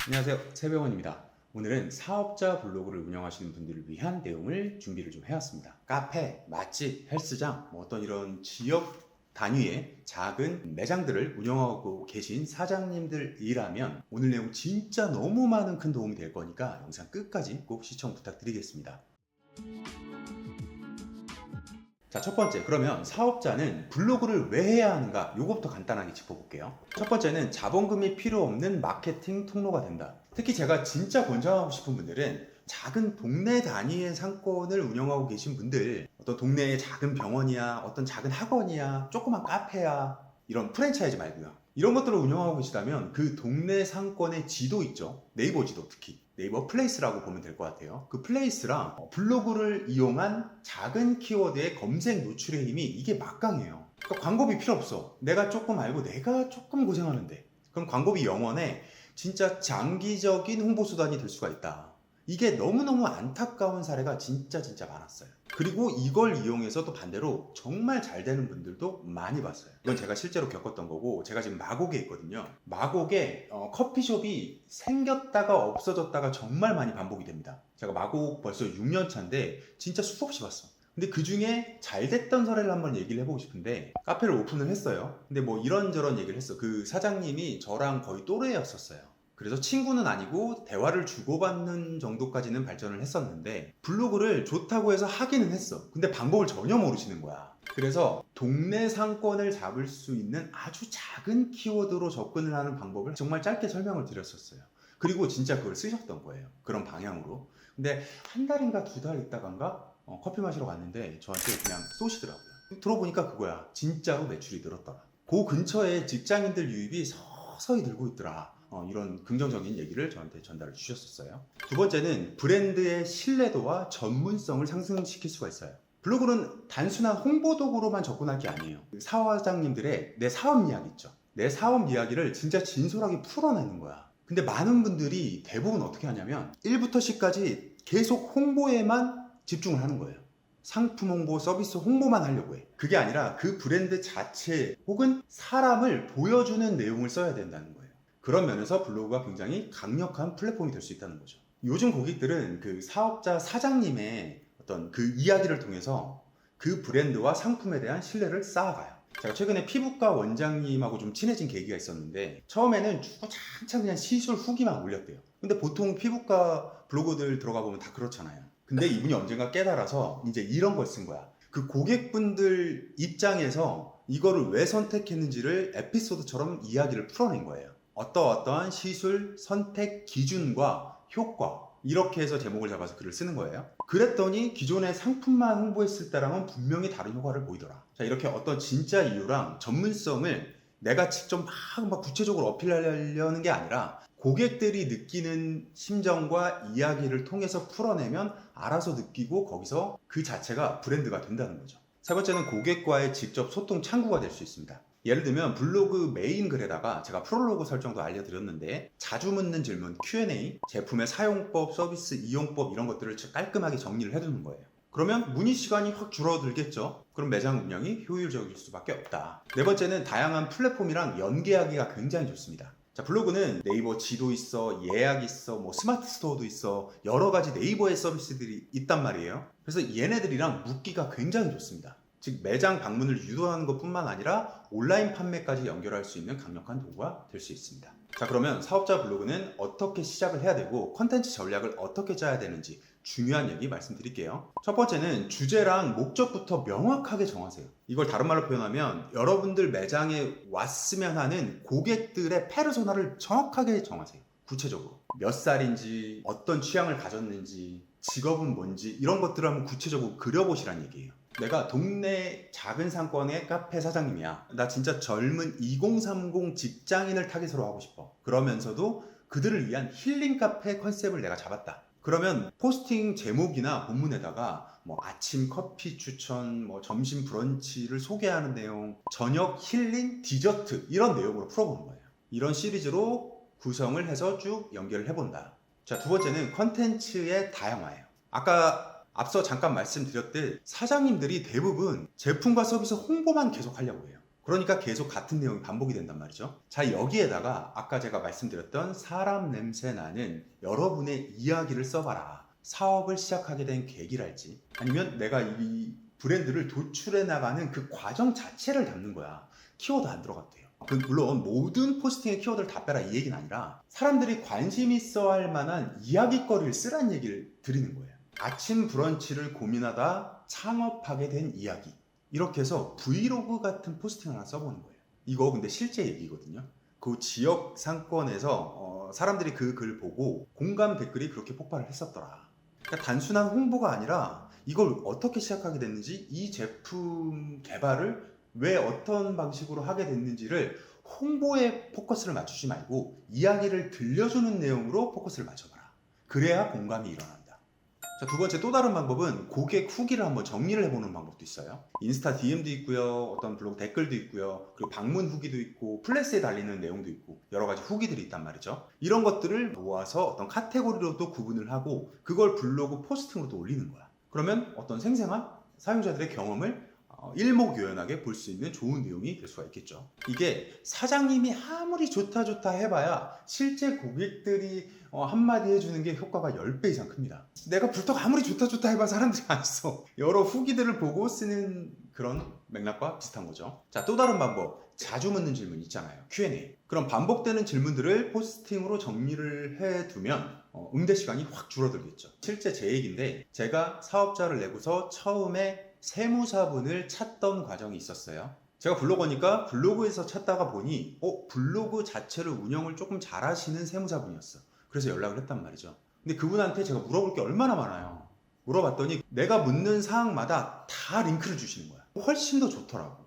안녕하세요, 최병원입니다. 오늘은 사업자 블로그를 운영하시는 분들을 위한 내용을 준비를 좀 해왔습니다. 카페, 맛집, 헬스장, 어떤 이런 지역 단위의 작은 매장들을 운영하고 계신 사장님들이라면 오늘 내용 진짜 너무 많은 큰 도움이 될 거니까 영상 끝까지 꼭 시청 부탁드리겠습니다. 자, 첫 번째, 그러면 사업자는 블로그를 왜 해야 하는가? 요것부터 간단하게 짚어볼게요. 첫 번째는 자본금이 필요 없는 마케팅 통로가 된다. 특히 제가 진짜 권장하고 싶은 분들은 작은 동네 단위의 상권을 운영하고 계신 분들, 어떤 동네의 작은 병원이야, 어떤 작은 학원이야, 조그만 카페야, 이런 프랜차이즈 말고요. 이런 것들을 운영하고 계시다면 그 동네 상권의 지도 있죠. 네이버 지도 특히. 네이버 플레이스라고 보면 될 것 같아요. 그 플레이스랑 블로그를 이용한 작은 키워드의 검색 노출의 힘이 이게 막강해요. 그러니까 광고비 필요 없어. 내가 조금 알고 내가 조금 고생하는데. 그럼 광고비 영원에 진짜 장기적인 홍보 수단이 될 수가 있다. 이게 너무너무 안타까운 사례가 진짜 많았어요. 그리고 이걸 이용해서 또 반대로 정말 잘 되는 분들도 많이 봤어요. 이건 제가 실제로 겪었던 거고, 제가 지금 마곡에 있거든요. 마곡에 커피숍이 생겼다가 없어졌다가 정말 많이 반복이 됩니다. 제가 마곡 벌써 6년 차인데 진짜 수없이 봤어. 근데 그 중에 잘 됐던 사례를 한번 얘기를 해보고 싶은데, 카페를 오픈을 했어요. 근데 뭐 이런저런 얘기를 했어. 그 사장님이 저랑 거의 또래였었어요. 그래서 친구는 아니고 대화를 주고받는 정도까지는 발전을 했었는데, 블로그를 좋다고 해서 하기는 했어. 근데 방법을 전혀 모르시는 거야. 그래서 동네 상권을 잡을 수 있는 아주 작은 키워드로 접근을 하는 방법을 정말 짧게 설명을 드렸었어요. 그리고 진짜 그걸 쓰셨던 거예요. 그런 방향으로. 근데 한 달인가 두 달 있다간가 커피 마시러 갔는데 저한테 그냥 쏘시더라고요. 들어보니까 그거야. 진짜로 매출이 늘었더라. 그 근처에 직장인들 유입이 서서히 늘고 있더라. 이런 긍정적인 얘기를 저한테 전달을 주셨었어요. 두 번째는 브랜드의 신뢰도와 전문성을 상승시킬 수가 있어요. 블로그는 단순한 홍보 도구로만 접근할 게 아니에요. 사업장님들의 내 사업 이야기 있죠. 내 사업 이야기를 진짜 진솔하게 풀어내는 거야. 근데 많은 분들이 대부분 어떻게 하냐면 1부터 10까지 계속 홍보에만 집중을 하는 거예요. 상품 홍보, 서비스 홍보만 하려고 해. 그게 아니라 그 브랜드 자체 혹은 사람을 보여주는 내용을 써야 된다는 거예요. 그런 면에서 블로그가 굉장히 강력한 플랫폼이 될 수 있다는 거죠. 요즘 고객들은 그 사업자 사장님의 어떤 그 이야기를 통해서 그 브랜드와 상품에 대한 신뢰를 쌓아가요. 제가 최근에 피부과 원장님하고 좀 친해진 계기가 있었는데, 처음에는 주구장창 그냥 시술 후기만 올렸대요. 근데 보통 피부과 블로그들 들어가 보면 다 그렇잖아요. 근데 이분이 언젠가 깨달아서 이제 이런 걸 쓴 거야. 그 고객분들 입장에서 이거를 왜 선택했는지를 에피소드처럼 이야기를 풀어낸 거예요. 어떠한 시술 선택 기준과 효과, 이렇게 해서 제목을 잡아서 글을 쓰는 거예요. 그랬더니 기존의 상품만 홍보했을 때랑은 분명히 다른 효과를 보이더라. 자, 이렇게 어떤 진짜 이유랑 전문성을 내가 직접 막 구체적으로 어필하려는 게 아니라 고객들이 느끼는 심정과 이야기를 통해서 풀어내면 알아서 느끼고 거기서 그 자체가 브랜드가 된다는 거죠. 세 번째는 고객과의 직접 소통 창구가 될 수 있습니다. 예를 들면 블로그 메인 글에다가 제가 프롤로그 설정도 알려드렸는데, 자주 묻는 질문 Q&A, 제품의 사용법, 서비스 이용법 이런 것들을 깔끔하게 정리를 해두는 거예요. 그러면 문의 시간이 확 줄어들겠죠. 그럼 매장 운영이 효율적일 수밖에 없다. 네 번째는 다양한 플랫폼이랑 연계하기가 굉장히 좋습니다. 자, 블로그는 네이버 지도 있어, 예약 있어, 뭐 스마트 스토어도 있어, 여러 가지 네이버의 서비스들이 있단 말이에요. 그래서 얘네들이랑 묶기가 굉장히 좋습니다. 즉 매장 방문을 유도하는 것뿐만 아니라 온라인 판매까지 연결할 수 있는 강력한 도구가 될 수 있습니다. 자, 그러면 사업자 블로그는 어떻게 시작을 해야 되고 컨텐츠 전략을 어떻게 짜야 되는지 중요한 얘기 말씀드릴게요. 첫 번째는 주제랑 목적부터 명확하게 정하세요. 이걸 다른 말로 표현하면 여러분들 매장에 왔으면 하는 고객들의 페르소나를 정확하게 정하세요. 구체적으로 몇 살인지, 어떤 취향을 가졌는지, 직업은 뭔지, 이런 것들을 한번 구체적으로 그려보시란 얘기예요. 내가 동네 작은 상권의 카페 사장님이야. 나 진짜 젊은 2030 직장인을 타깃으로 하고 싶어. 그러면서도 그들을 위한 힐링 카페 컨셉을 내가 잡았다. 그러면 포스팅 제목이나 본문에다가 뭐 아침 커피 추천, 뭐 점심 브런치를 소개하는 내용, 저녁 힐링 디저트, 이런 내용으로 풀어보는 거예요. 이런 시리즈로 구성을 해서 쭉 연결을 해본다. 자, 두 번째는 컨텐츠의 다양화예요. 아까 앞서 잠깐 말씀드렸듯 사장님들이 대부분 제품과 서비스 홍보만 계속 하려고 해요. 그러니까 계속 같은 내용이 반복이 된단 말이죠. 자, 여기에다가 아까 제가 말씀드렸던 사람 냄새 나는 여러분의 이야기를 써봐라. 사업을 시작하게 된 계기랄지, 아니면 내가 이 브랜드를 도출해 나가는 그 과정 자체를 담는 거야. 키워드 안 들어가도 돼요. 물론 모든 포스팅의 키워드를 다 빼라 이 얘기는 아니라 사람들이 관심 있어 할 만한 이야기거리를 쓰라는 얘기를 드리는 거예요. 아침 브런치를 고민하다 창업하게 된 이야기, 이렇게 해서 브이로그 같은 포스팅 하나 써보는 거예요. 이거 근데 실제 얘기거든요. 그 지역 상권에서 사람들이 그 글 보고 공감 댓글이 그렇게 폭발을 했었더라. 그러니까 단순한 홍보가 아니라 이걸 어떻게 시작하게 됐는지, 이 제품 개발을 왜 어떤 방식으로 하게 됐는지를 홍보에 포커스를 맞추지 말고 이야기를 들려주는 내용으로 포커스를 맞춰봐라. 그래야 공감이 일어난다. 자, 두 번째 또 다른 방법은 고객 후기를 한번 정리를 해보는 방법도 있어요. 인스타 DM도 있고요, 어떤 블로그 댓글도 있고요, 그리고 방문 후기도 있고, 플렉스에 달리는 내용도 있고, 여러 가지 후기들이 있단 말이죠. 이런 것들을 모아서 어떤 카테고리로도 구분을 하고 그걸 블로그 포스팅으로도 올리는 거야. 그러면 어떤 생생한 사용자들의 경험을 일목요연하게 볼 수 있는 좋은 내용이 될 수가 있겠죠. 이게 사장님이 아무리 좋다 해봐야 실제 고객들이 한마디 해주는 게 효과가 10배 이상 큽니다. 내가 불떡 아무리 좋다 해봐 사람들이 안 써. 여러 후기들을 보고 쓰는 그런 맥락과 비슷한 거죠. 자, 또 다른 방법, 자주 묻는 질문 있잖아요. Q&A. 그럼 반복되는 질문들을 포스팅으로 정리를 해두면 응대 시간이 확 줄어들겠죠. 실제 제 얘기인데, 제가 사업자를 내고서 처음에 세무사분을 찾던 과정이 있었어요. 제가 블로거니까 블로그에서 찾다가 보니 블로그 자체를 운영을 조금 잘하시는 세무사분이었어. 그래서 연락을 했단 말이죠. 근데 그분한테 제가 물어볼 게 얼마나 많아요. 물어봤더니 내가 묻는 사항마다 다 링크를 주시는 거야. 훨씬 더 좋더라고.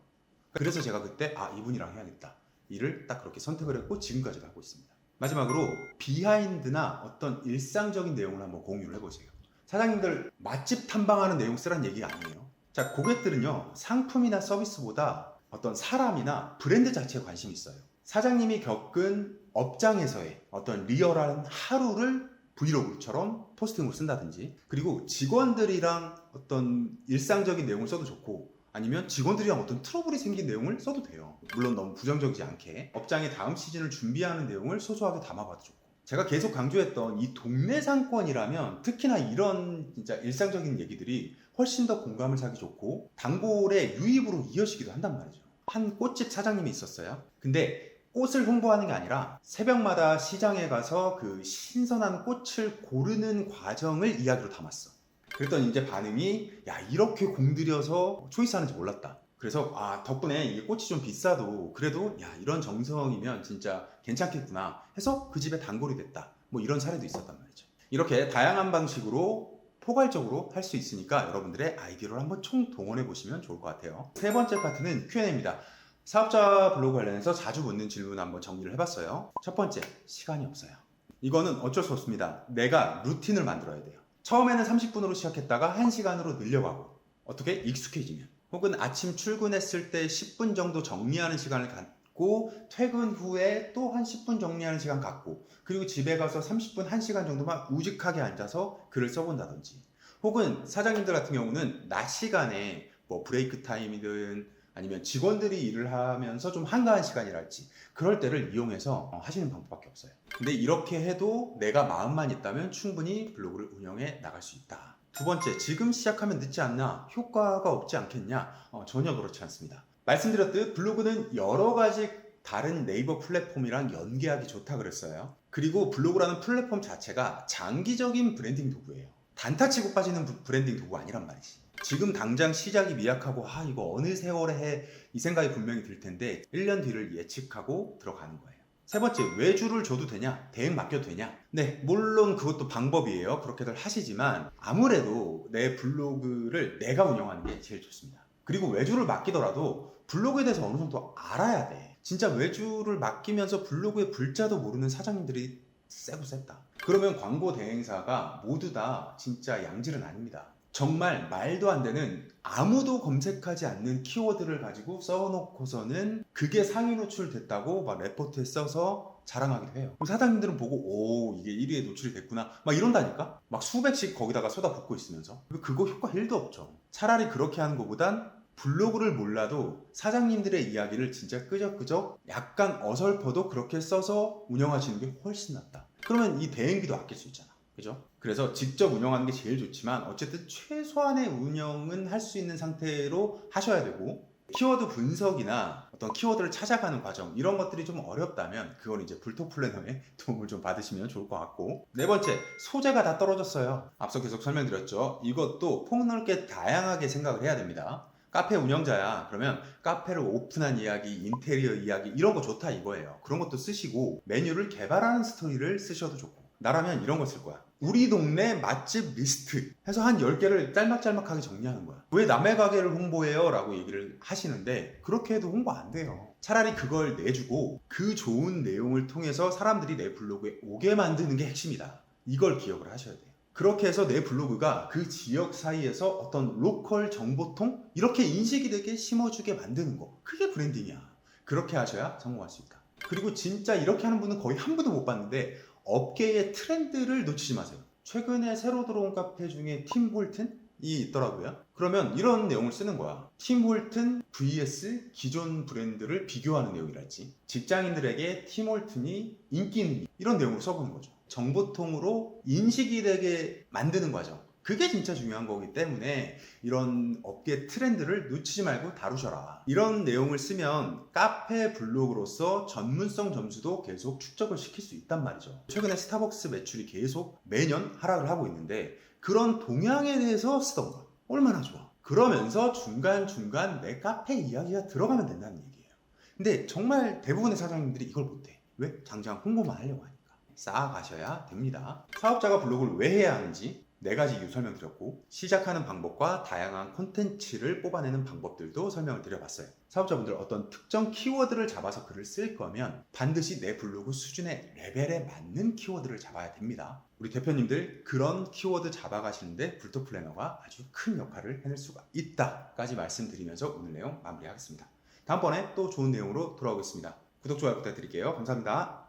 그래서 제가 그때 이분이랑 해야겠다, 일을 딱 그렇게 선택을 했고 지금까지도 하고 있습니다. 마지막으로 비하인드나 어떤 일상적인 내용을 한번 공유를 해보세요. 사장님들 맛집 탐방하는 내용 쓰란 얘기가 아니에요. 자, 고객들은요, 상품이나 서비스보다 어떤 사람이나 브랜드 자체에 관심이 있어요. 사장님이 겪은 업장에서의 어떤 리얼한 하루를 브이로그처럼 포스팅으로 쓴다든지, 그리고 직원들이랑 어떤 일상적인 내용을 써도 좋고, 아니면 직원들이랑 어떤 트러블이 생긴 내용을 써도 돼요. 물론 너무 부정적이지 않게 업장의 다음 시즌을 준비하는 내용을 소소하게 담아봐도 좋고. 제가 계속 강조했던 이 동네 상권이라면 특히나 이런 진짜 일상적인 얘기들이 훨씬 더 공감을 사기 좋고 단골의 유입으로 이어지기도 한단 말이죠. 한 꽃집 사장님이 있었어요. 근데 꽃을 홍보하는 게 아니라 새벽마다 시장에 가서 그 신선한 꽃을 고르는 과정을 이야기로 담았어. 그랬더니 이제 반응이, 야, 이렇게 공들여서 초이스하는지 몰랐다. 그래서 덕분에 이게 꽃이 좀 비싸도 그래도 야, 이런 정성이면 진짜 괜찮겠구나 해서 그 집에 단골이 됐다. 뭐 이런 사례도 있었단 말이죠. 이렇게 다양한 방식으로 포괄적으로 할 수 있으니까 여러분들의 아이디어를 한번 총동원해 보시면 좋을 것 같아요. 세 번째 파트는 Q&A입니다. 사업자 블로그 관련해서 자주 묻는 질문 한번 정리를 해봤어요. 첫 번째, 시간이 없어요. 이거는 어쩔 수 없습니다. 내가 루틴을 만들어야 돼요. 처음에는 30분으로 시작했다가 1시간으로 늘려가고, 어떻게 익숙해지면, 혹은 아침 출근했을 때 10분 정도 정리하는 시간을 갖고 퇴근 후에 또 한 10분 정리하는 시간 갖고, 그리고 집에 가서 30분, 1시간 정도만 우직하게 앉아서 글을 써본다든지, 혹은 사장님들 같은 경우는 낮 시간에 뭐 브레이크 타임이든 아니면 직원들이 일을 하면서 좀 한가한 시간이랄지 그럴 때를 이용해서 하시는 방법밖에 없어요. 근데 이렇게 해도 내가 마음만 있다면 충분히 블로그를 운영해 나갈 수 있다. 두 번째, 지금 시작하면 늦지 않나? 효과가 없지 않겠냐? 전혀 그렇지 않습니다. 말씀드렸듯 블로그는 여러 가지 다른 네이버 플랫폼이랑 연계하기 좋다 그랬어요. 그리고 블로그라는 플랫폼 자체가 장기적인 브랜딩 도구예요. 단타치고 빠지는 브랜딩 도구 아니란 말이지. 지금 당장 시작이 미약하고 이거 어느 세월에 해, 이 생각이 분명히 들 텐데 1년 뒤를 예측하고 들어가는 거예요. 세 번째, 외주를 줘도 되냐? 대행 맡겨도 되냐? 네, 물론 그것도 방법이에요. 그렇게들 하시지만 아무래도 내 블로그를 내가 운영하는 게 제일 좋습니다. 그리고 외주를 맡기더라도 블로그에 대해서 어느 정도 알아야 돼. 진짜 외주를 맡기면서 블로그의 불자도 모르는 사장님들이 세고 셌다. 그러면 광고 대행사가 모두 다 진짜 양질은 아닙니다. 정말 말도 안 되는 아무도 검색하지 않는 키워드를 가지고 써놓고서는 그게 상위 노출됐다고 막 레포트에 써서 자랑하기도 해요. 그럼 사장님들은 보고 이게 1위에 노출이 됐구나 막 이런다니까? 막 수백씩 거기다가 쏟아붓고 있으면서 그거 효과 1도 없죠. 차라리 그렇게 하는 것보단 블로그를 몰라도 사장님들의 이야기를 진짜 끄적끄적 약간 어설퍼도 그렇게 써서 운영하시는 게 훨씬 낫다. 그러면 이 대행비도 아낄 수 있잖아. 그죠? 그래서 직접 운영하는 게 제일 좋지만 어쨌든 최소한의 운영은 할 수 있는 상태로 하셔야 되고, 키워드 분석이나 어떤 키워드를 찾아가는 과정 이런 것들이 좀 어렵다면 그건 이제 불토 플래너의 도움을 좀 받으시면 좋을 것 같고, 네 번째, 소재가 다 떨어졌어요. 앞서 계속 설명드렸죠. 이것도 폭넓게 다양하게 생각을 해야 됩니다. 카페 운영자야 그러면 카페를 오픈한 이야기, 인테리어 이야기 이런 거 좋다 이거예요. 그런 것도 쓰시고 메뉴를 개발하는 스토리를 쓰셔도 좋고, 나라면 이런 거 쓸 거야. 우리 동네 맛집 리스트 해서 한 10개를 짤막짤막하게 정리하는 거야. 왜 남의 가게를 홍보해요? 라고 얘기를 하시는데 그렇게 해도 홍보 안 돼요. 차라리 그걸 내주고 그 좋은 내용을 통해서 사람들이 내 블로그에 오게 만드는 게 핵심이다. 이걸 기억을 하셔야 돼요. 그렇게 해서 내 블로그가 그 지역 사이에서 어떤 로컬 정보통 이렇게 인식이 되게 심어주게 만드는 거, 그게 브랜딩이야. 그렇게 하셔야 성공할 수 있다. 그리고 진짜 이렇게 하는 분은 거의 한 분도 못 봤는데 업계의 트렌드를 놓치지 마세요. 최근에 새로 들어온 카페 중에 팀 홀튼이 있더라고요. 그러면 이런 내용을 쓰는 거야. 팀 홀튼 vs 기존 브랜드를 비교하는 내용이랄지, 직장인들에게 팀 홀튼이 인기 있는 이런 내용을 써보는 거죠. 정보통으로 인식이 되게 만드는 과정, 그게 진짜 중요한 거기 때문에 이런 업계 트렌드를 놓치지 말고 다루셔라. 이런 내용을 쓰면 카페 블로그로서 전문성 점수도 계속 축적을 시킬 수 있단 말이죠. 최근에 스타벅스 매출이 계속 매년 하락을 하고 있는데 그런 동향에 대해서 쓰던가 얼마나 좋아. 그러면서 중간중간 내 카페 이야기가 들어가면 된다는 얘기예요. 근데 정말 대부분의 사장님들이 이걸 못해. 왜? 당장 홍보만 하려고 하니까. 쌓아가셔야 됩니다. 사업자가 블로그를 왜 해야 하는지 4가지 이유 설명드렸고, 시작하는 방법과 다양한 콘텐츠를 뽑아내는 방법들도 설명을 드려봤어요. 사업자분들 어떤 특정 키워드를 잡아서 글을 쓸 거면 반드시 내 블로그 수준의 레벨에 맞는 키워드를 잡아야 됩니다. 우리 대표님들 그런 키워드 잡아가시는데 불토 플래너가 아주 큰 역할을 해낼 수가 있다까지 말씀드리면서 오늘 내용 마무리하겠습니다. 다음번에 또 좋은 내용으로 돌아오겠습니다. 구독, 좋아요 부탁드릴게요. 감사합니다.